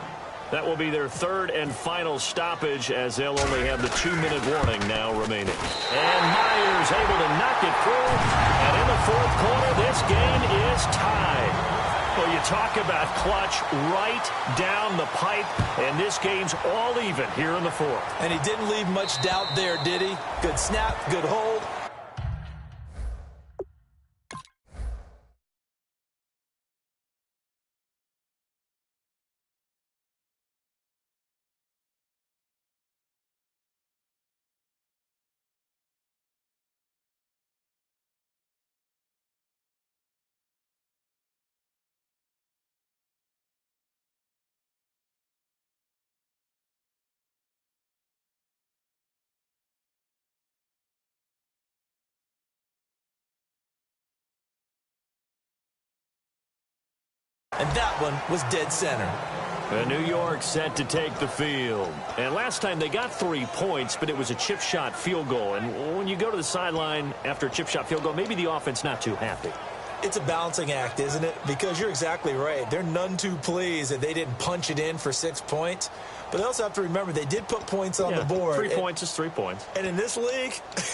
That will be their 3rd and final stoppage as they'll only have the 2-minute warning now remaining. And Myers able to knock it through. And in the 4th quarter, this game is tied. Well, you talk about clutch right down the pipe, and this game's all even here in the 4th. And he didn't leave much doubt there, did he? Good snap, good hold. And that one was dead center. And New York set to take the field. And last time they got 3 points, but it was a chip shot field goal. And when you go to the sideline after a chip shot field goal, maybe the offense not too happy. It's a balancing act, isn't it? Because you're exactly right. They're none too pleased that they didn't punch it in for 6 points. But they also have to remember they did put points on the board. 3 points is 3 points. And in this league,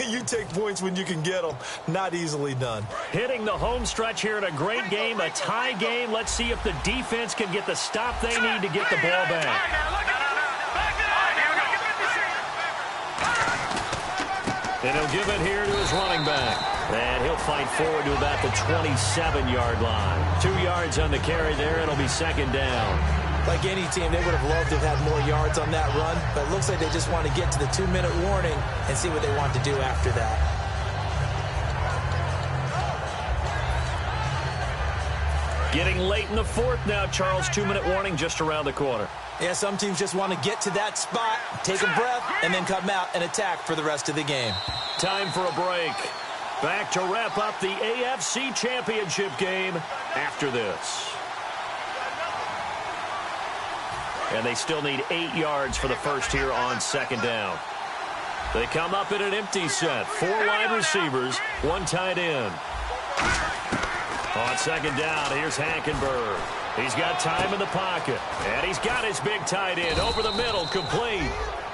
you take points when you can get them. Not easily done. Hitting the home stretch here in a great game, a tie game. Let's see if the defense can get the stop they need to get the ball back. And he'll give it here to his running back. And he'll fight forward to about the 27-yard line. 2 yards on the carry there. It'll be 2nd down. Like any team, they would have loved to have had more yards on that run. But it looks like they just want to get to the 2-minute warning and see what they want to do after that. Getting late in the 4th now, Charles. 2-minute warning just around the corner. Yeah, some teams just want to get to that spot, take a breath, and then come out and attack for the rest of the game. Time for a break. Back to wrap up the AFC Championship game after this. And they still need 8 yards for the first here on 2nd down. They come up in an empty set. 4 wide receivers, 1 tight end. On 2nd down, here's Hackenberg. He's got time in the pocket. And he's got his big tight end over the middle, complete.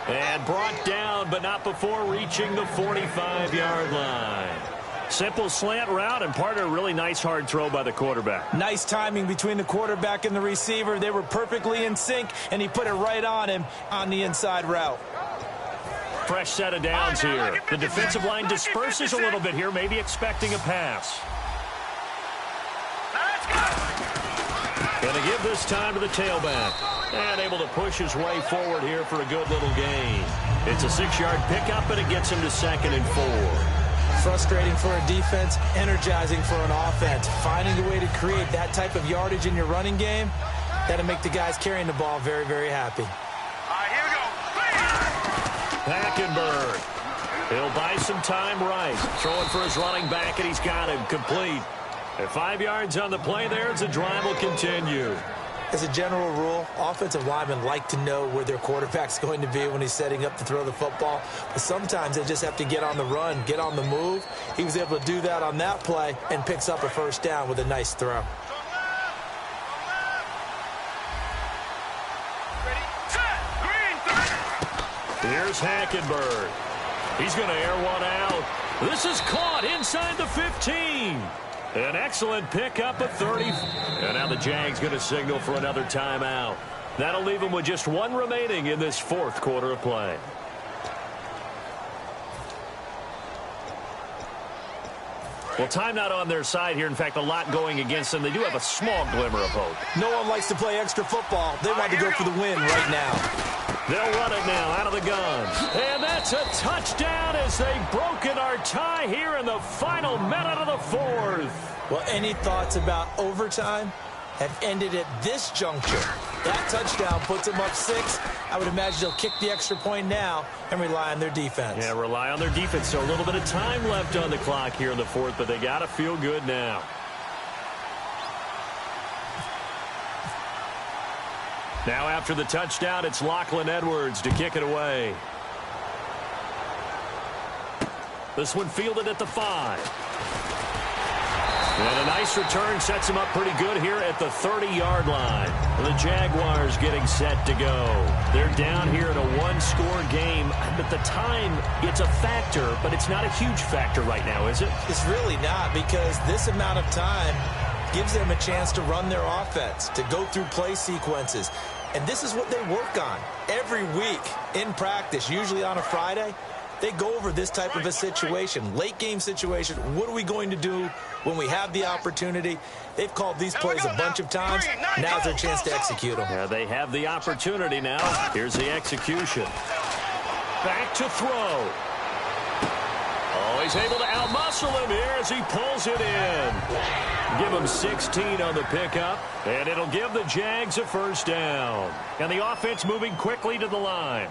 And brought down, but not before reaching the 45-yard line. Simple slant route and part of a really nice hard throw by the quarterback. Nice timing between the quarterback and the receiver. They were perfectly in sync, and he put it right on him on the inside route. Fresh set of downs here. The defensive line disperses a little bit here, maybe expecting a pass. Going to give this time to the tailback. And able to push his way forward here for a good little gain. It's a 6-yard pickup, and it gets him to 2nd and 4. Frustrating for a defense, energizing for an offense. Finding a way to create that type of yardage in your running game, that'll make the guys carrying the ball very, very happy. All right, here we go. Hackenberg. He'll buy some time right. Throwing for his running back, and he's got him complete. And 5 yards on the play there as the drive will continue. As a general rule, offensive linemen like to know where their quarterback's going to be when he's setting up to throw the football. But sometimes they just have to get on the run, get on the move. He was able to do that on that play and picks up a 1st down with a nice throw. Here's Hackenberg. He's going to air one out. This is caught inside the 15. An excellent pickup at 30. And now the Jags going to signal for another timeout. That'll leave them with just one remaining in this fourth quarter of play. Well, time not on their side here. In fact, a lot going against them. They do have a small glimmer of hope. No one likes to play extra football. They want to go for the win right now. They'll run it now out of the gun. And that's a touchdown as they've broken our tie here in the final minute of the fourth. Well, any thoughts about overtime have ended at this juncture. That touchdown puts them up 6. I would imagine they'll kick the extra point now and rely on their defense. Yeah, rely on their defense. So a little bit of time left on the clock here in the fourth, but they got to feel good now. Now after the touchdown, it's Lachlan Edwards to kick it away. This one fielded at the 5. And a nice return sets him up pretty good here at the 30-yard line. The Jaguars getting set to go. They're down here in a one-score game, but the time, it's a factor, but it's not a huge factor right now, is it? It's really not, because this amount of time gives them a chance to run their offense, to go through play sequences. And this is what they work on every week in practice, usually on a Friday. They go over this type of a situation, late game situation. What are we going to do when we have the opportunity? They've called these plays a bunch of times. Now's their chance to execute them. Yeah, they have the opportunity now. Here's the execution. Back to throw. Oh, he's able to outmuscle him here as he pulls it in. Give him 16 on the pickup, and it'll give the Jags a first down. And the offense moving quickly to the line.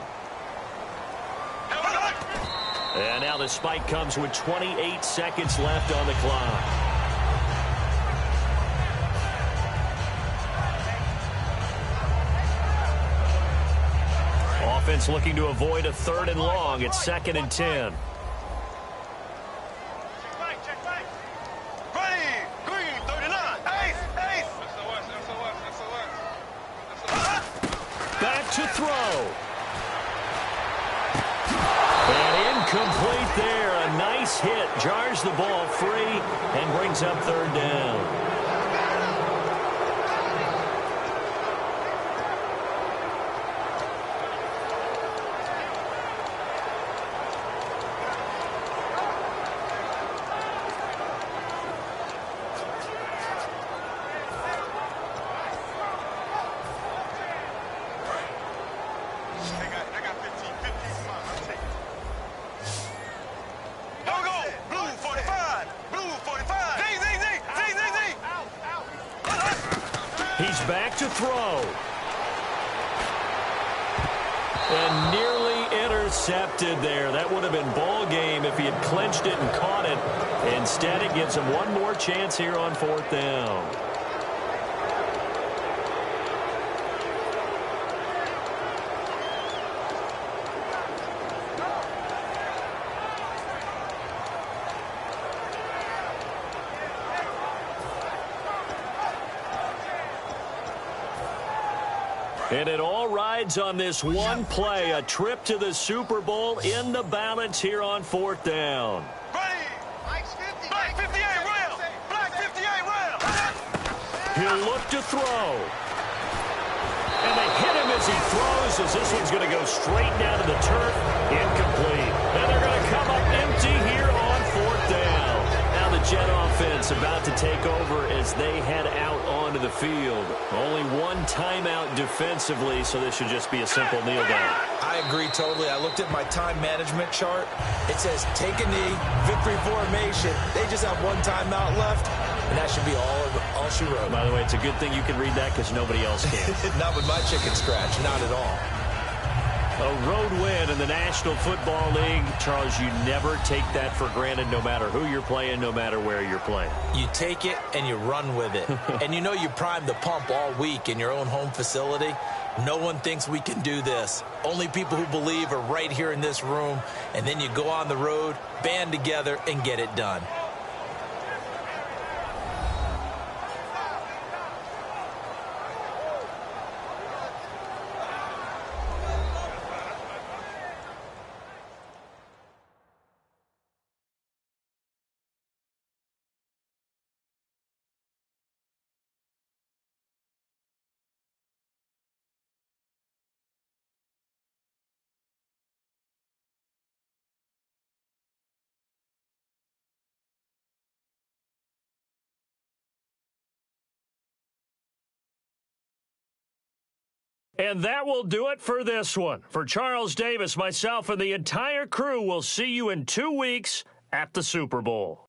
And now the spike comes with 28 seconds left on the clock. Offense looking to avoid a 3rd and long. It's 2nd and 10. Back to throw. Complete there. A nice hit. Jars the ball free and brings up 3rd down. Back to throw. And nearly intercepted there. That would have been ball game if he had clinched it and caught it. Instead, it gives him one more chance here on 4th down. And it all rides on this one play, a trip to the Super Bowl in the balance here on 4th down. Black 58 rail. Black 58 rail. He'll look to throw. And they hit him as he throws, as this one's going to go straight down to the turf. Incomplete. And they're going to come up empty here on 4th down. Now the Jet offense about to take over as they head out onto the field. Only one timeout defensively, so this should just be a simple kneel down. I agree totally. I looked at my time management chart. It says take a knee, victory formation. They just have one timeout left, and that should be all she wrote. By the way, it's a good thing you can read that because nobody else can. Not with my chicken scratch, not at all. A road win in the National Football League. Charles, you never take that for granted no matter who you're playing, no matter where you're playing. You take it and you run with it. And you know you primed the pump all week in your own home facility. No one thinks we can do this. Only people who believe are right here in this room. And then you go on the road, band together, and get it done. And that will do it for this one. For Charles Davis, myself, and the entire crew, we'll see you in 2 weeks at the Super Bowl.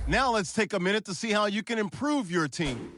Now let's take a minute to see how you can improve your team.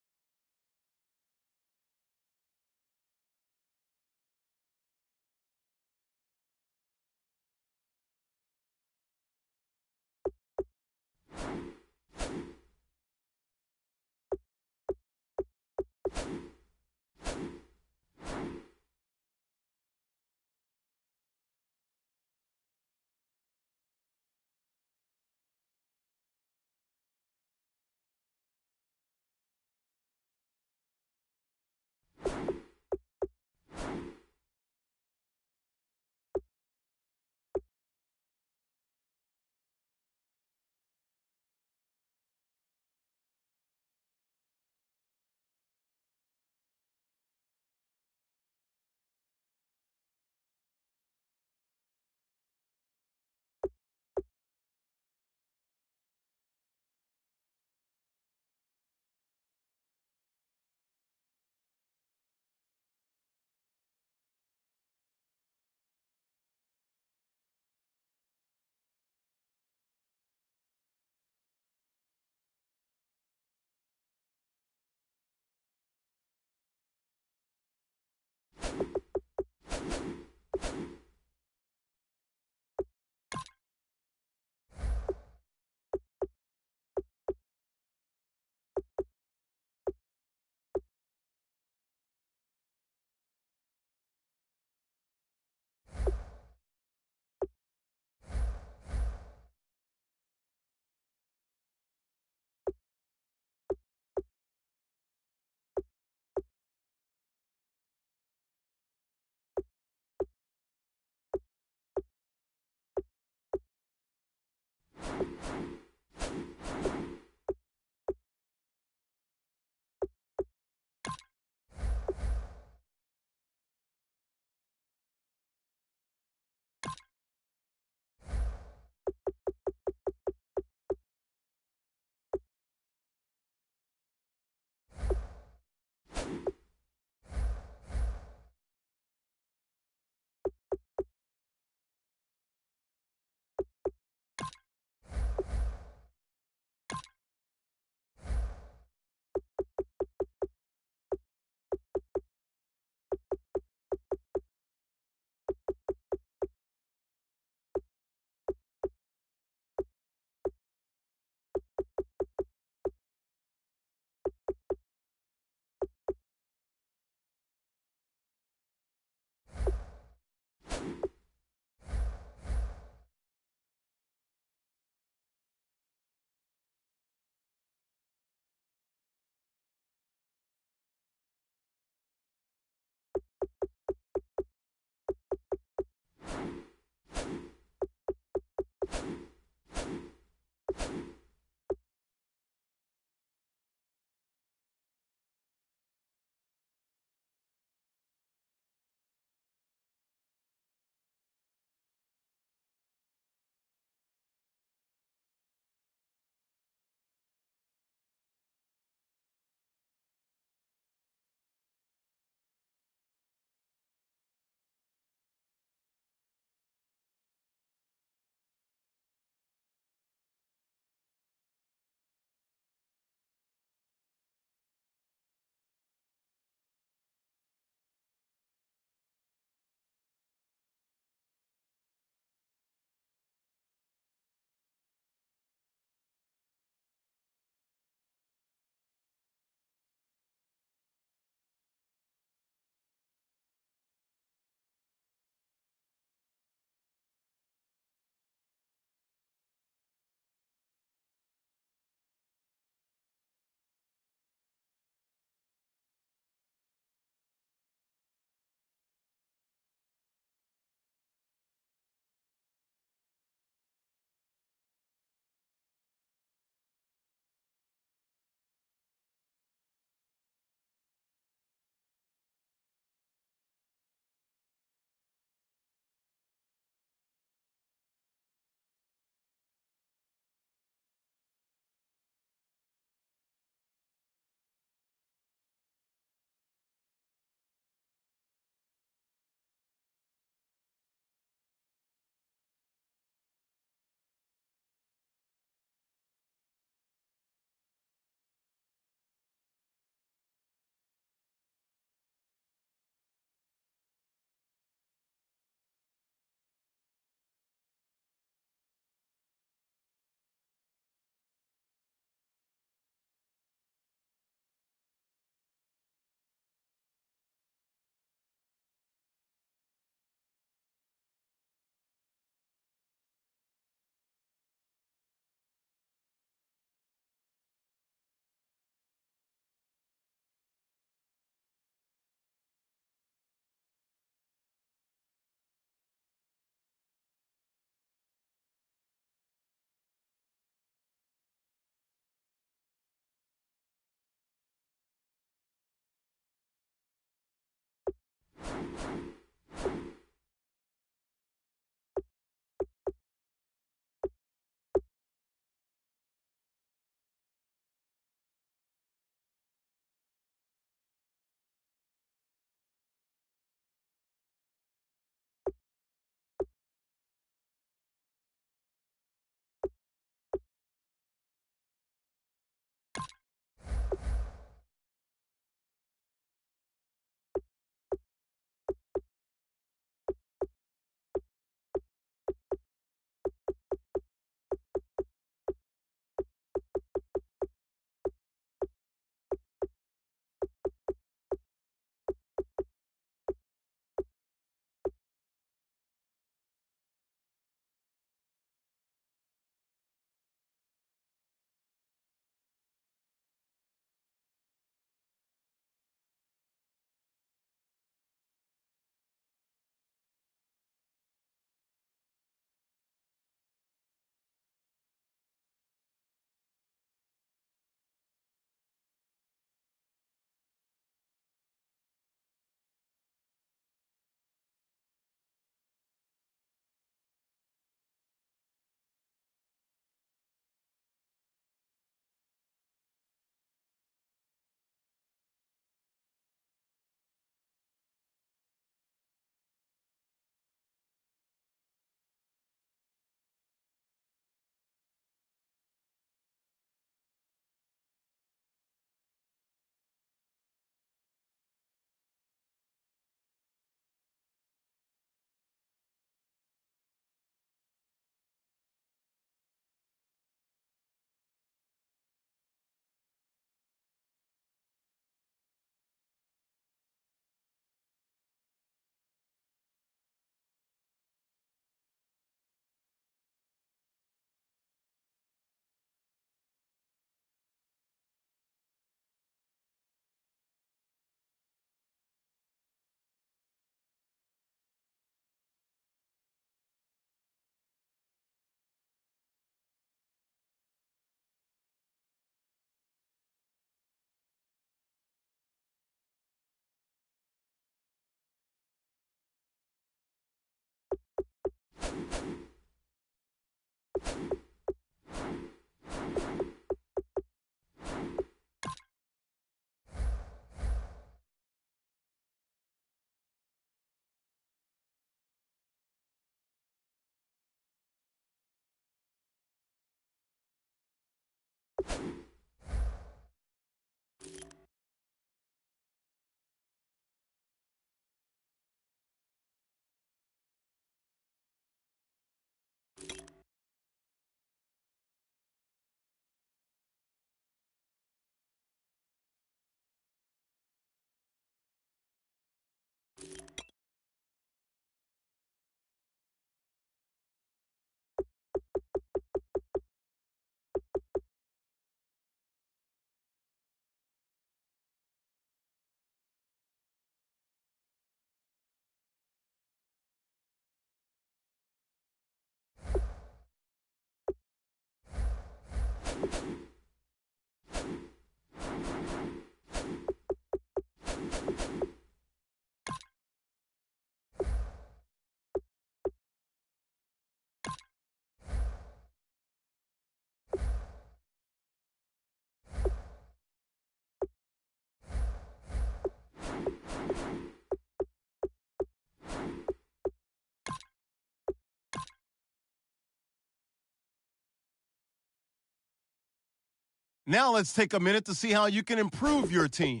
Now let's take a minute to see how you can improve your team.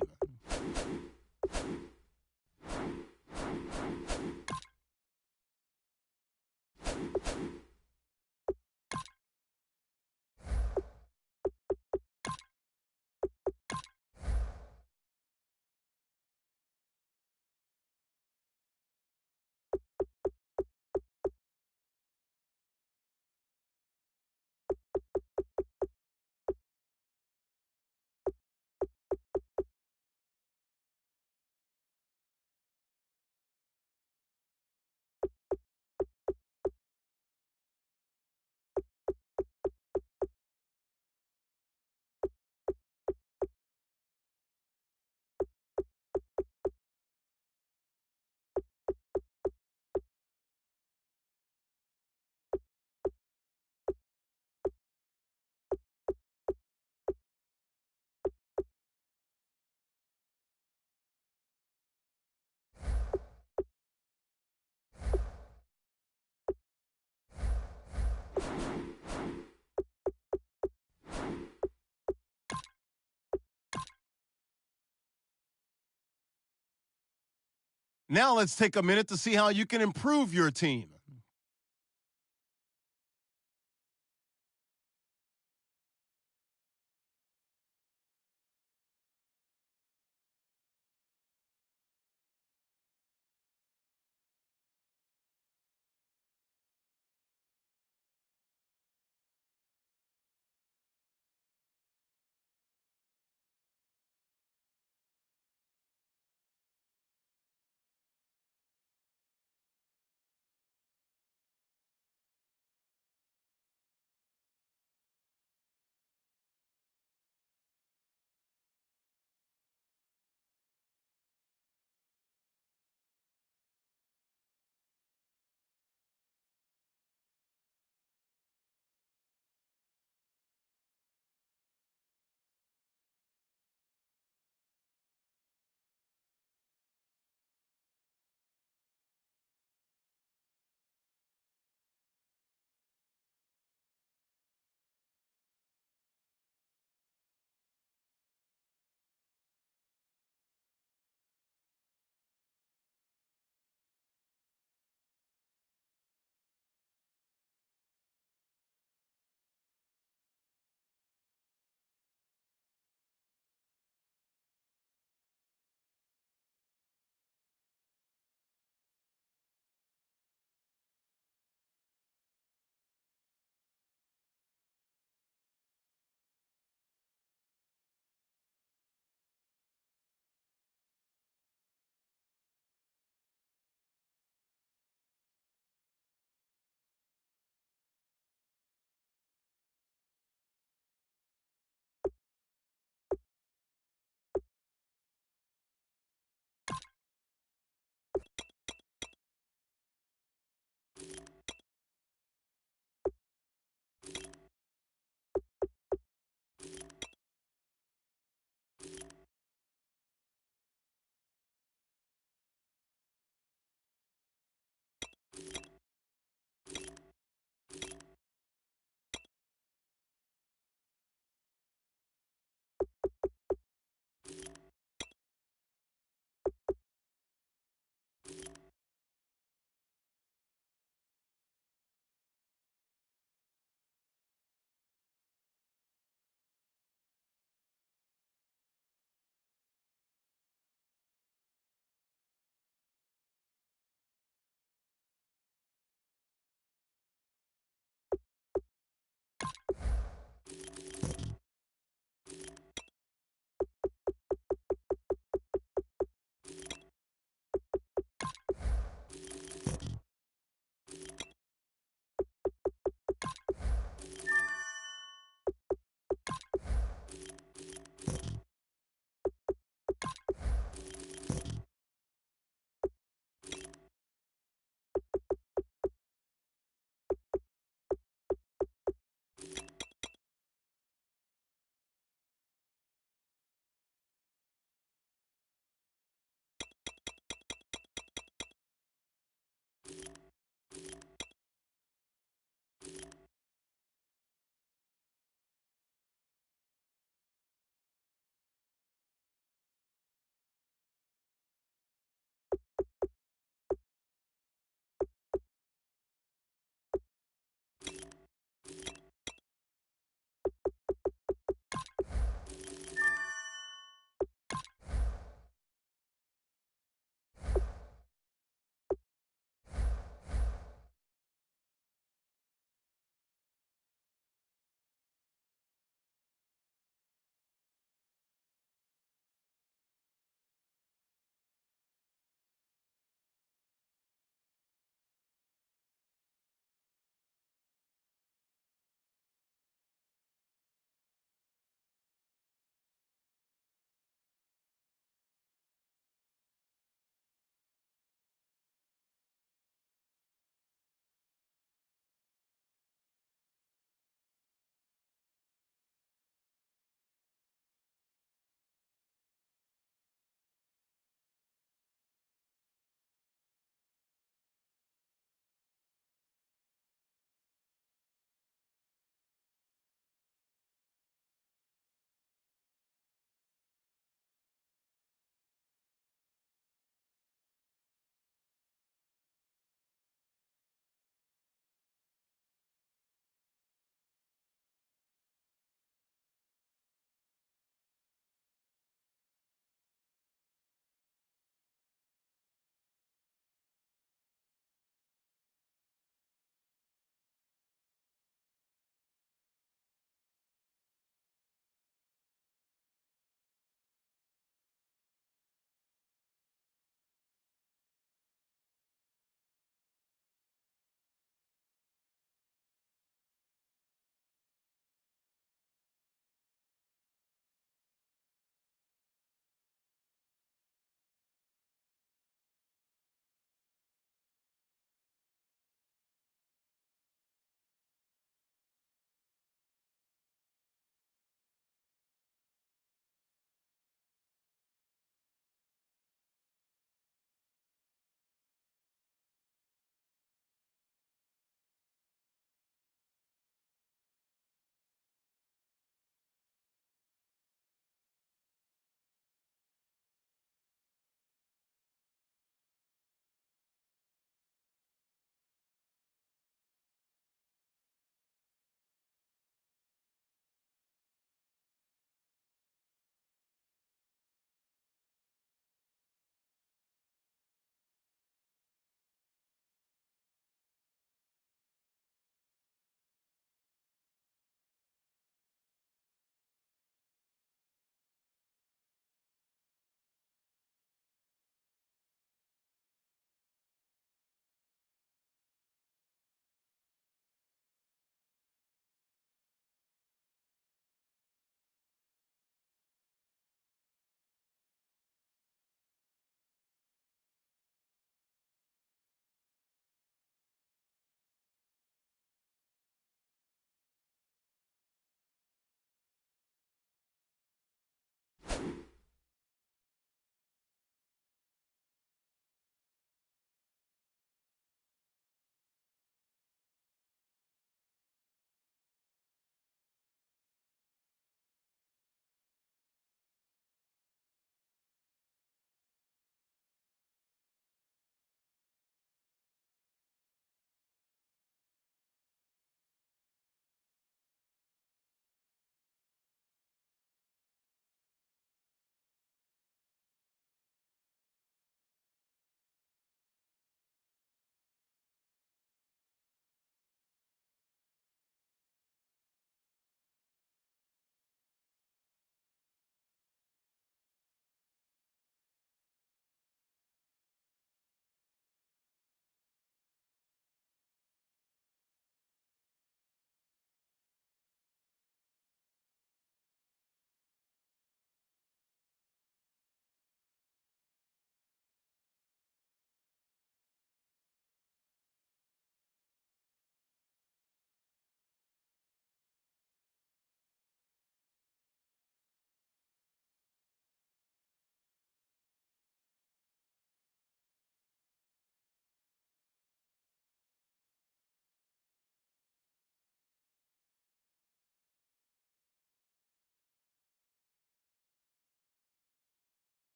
Now let's take a minute to see how you can improve your team.